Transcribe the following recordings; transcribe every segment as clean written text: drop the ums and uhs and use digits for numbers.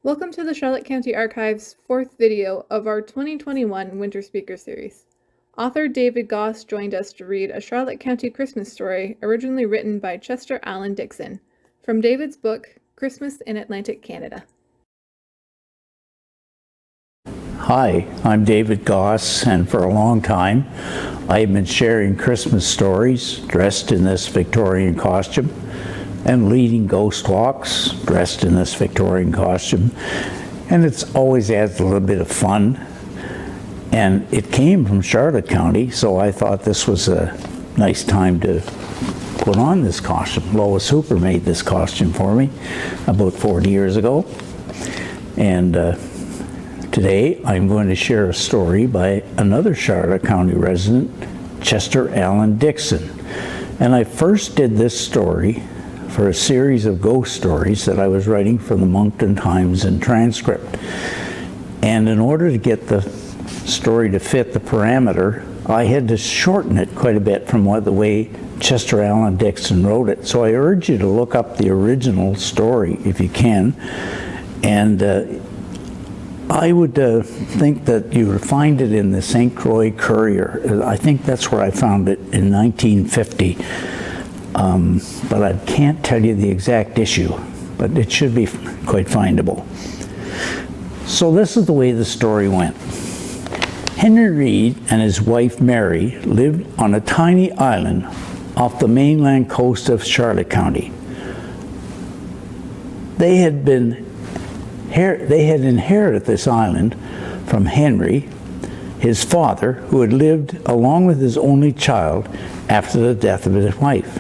Welcome to the Charlotte County Archives' fourth video of our 2021 Winter Speaker Series. Author David Goss joined us to read a Charlotte County Christmas story originally written by Chester Allen Dixon from David's book, Christmas in Atlantic Canada. Hi, I'm David Goss, and for a long time I've been sharing Christmas stories dressed in this Victorian costume and leading ghost walks dressed in this Victorian costume, and it's always adds a little bit of fun. And it came from Charlotte County, so I thought this was a nice time to put on this costume. Lois Hooper made this costume for me about 40 years ago, and today I'm going to share a story by another Charlotte County resident, Chester Allen Dixon. And I first did this story for a series of ghost stories that I was writing for the Moncton Times and Transcript. And in order to get the story to fit the parameter, I had to shorten it quite a bit from the way Chester Allen Dixon wrote it. So I urge you to look up the original story if you can. And I would think that you would find it in the St. Croix Courier. I think that's where I found it in 1950. But I can't tell you the exact issue, but it should be quite findable. So this is the way the story went. Henry Reed and his wife Mary lived on a tiny island off the mainland coast of Charlotte County. They had inherited this island from Henry, his father, who had lived along with his only child after the death of his wife.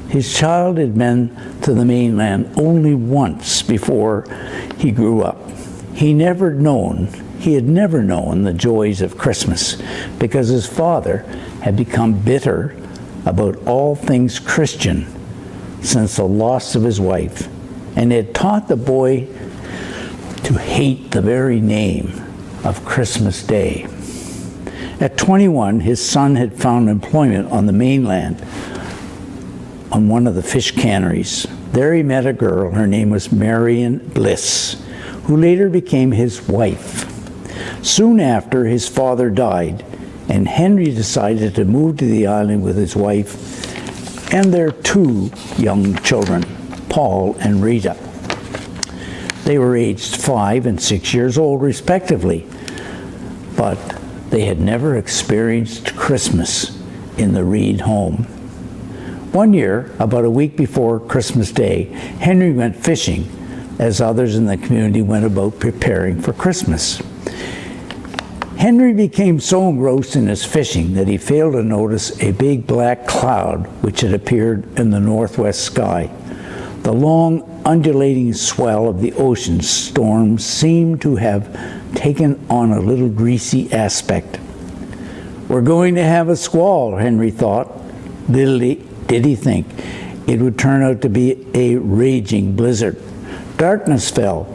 His child had been to the mainland only once before he grew up. He had never known the joys of Christmas because his father had become bitter about all things Christian since the loss of his wife, and had taught the boy to hate the very name of Christmas Day. At 21, his son had found employment on the mainland on one of the fish canneries. There he met a girl, her name was Marion Bliss, who later became his wife. Soon after, his father died, and Henry decided to move to the island with his wife and their two young children, Paul and Rita. They were aged 5 and 6 years old, respectively, but they had never experienced Christmas in the Reed home. One year, about a week before Christmas Day, Henry went fishing as others in the community went about preparing for Christmas. Henry became so engrossed in his fishing that he failed to notice a big black cloud which had appeared in the northwest sky. The long, undulating swell of the ocean storm seemed to have taken on a little greasy aspect. "We're going to have a squall," Henry thought. Little did he think it would turn out to be a raging blizzard. Darkness fell.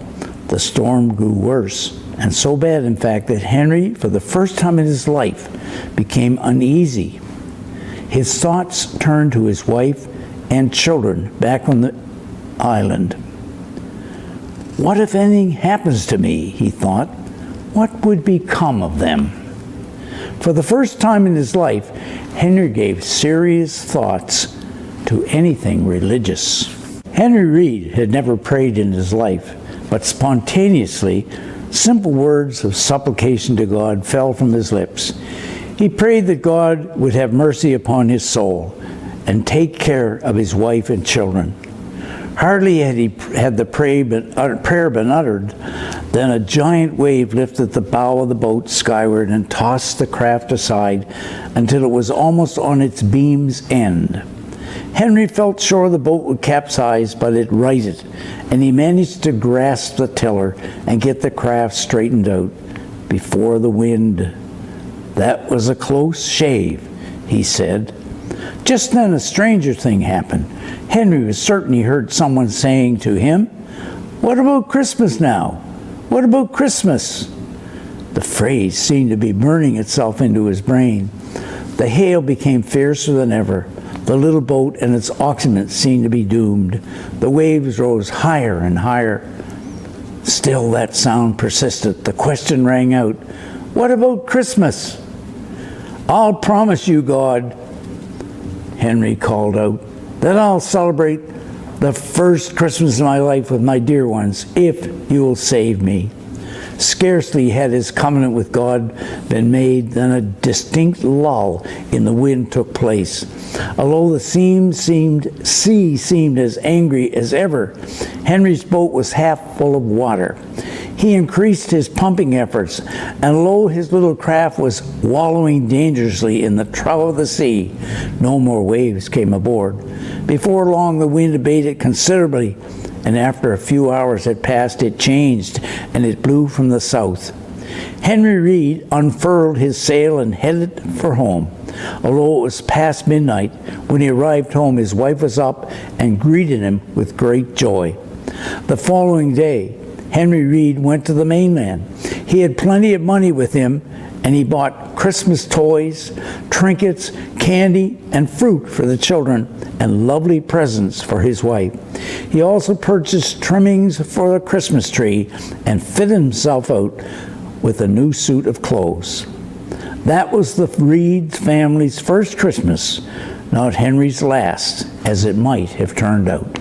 The storm grew worse, and so bad, in fact, that Henry, for the first time in his life, became uneasy. His thoughts turned to his wife and children back on the island. "What if anything happens to me?" he thought. "What would become of them?" For the first time in his life, Henry gave serious thoughts to anything religious. Henry Reed had never prayed in his life, but spontaneously, simple words of supplication to God fell from his lips. He prayed that God would have mercy upon his soul and take care of his wife and children. Hardly had the prayer been uttered, then a giant wave lifted the bow of the boat skyward and tossed the craft aside until it was almost on its beam's end. Henry felt sure the boat would capsize, but it righted, and he managed to grasp the tiller and get the craft straightened out before the wind. "That was a close shave," he said. Just then a stranger thing happened. Henry was certain he heard someone saying to him, "What about Christmas now? What about Christmas?" The phrase seemed to be burning itself into his brain. The hail became fiercer than ever. The little boat and its occupants seemed to be doomed. The waves rose higher and higher. Still that sound persisted. The question rang out, "What about Christmas?" "I'll promise you, God," Henry called out, "that I'll celebrate the first Christmas of my life with my dear ones, if you will save me." Scarcely had his covenant with God been made than a distinct lull in the wind took place. Although the sea seemed as angry as ever, Henry's boat was half full of water. He increased his pumping efforts, and lo, his little craft was wallowing dangerously in the trough of the sea. No more waves came aboard. Before long, the wind abated considerably, and after a few hours had passed, it changed, and it blew from the south. Henry Reed unfurled his sail and headed for home. Although it was past midnight, when he arrived home, his wife was up and greeted him with great joy. The following day, Henry Reed went to the mainland. He had plenty of money with him, and he bought Christmas toys, trinkets, candy, and fruit for the children, and lovely presents for his wife. He also purchased trimmings for the Christmas tree and fitted himself out with a new suit of clothes. That was the Reed family's first Christmas, not Henry's last, as it might have turned out.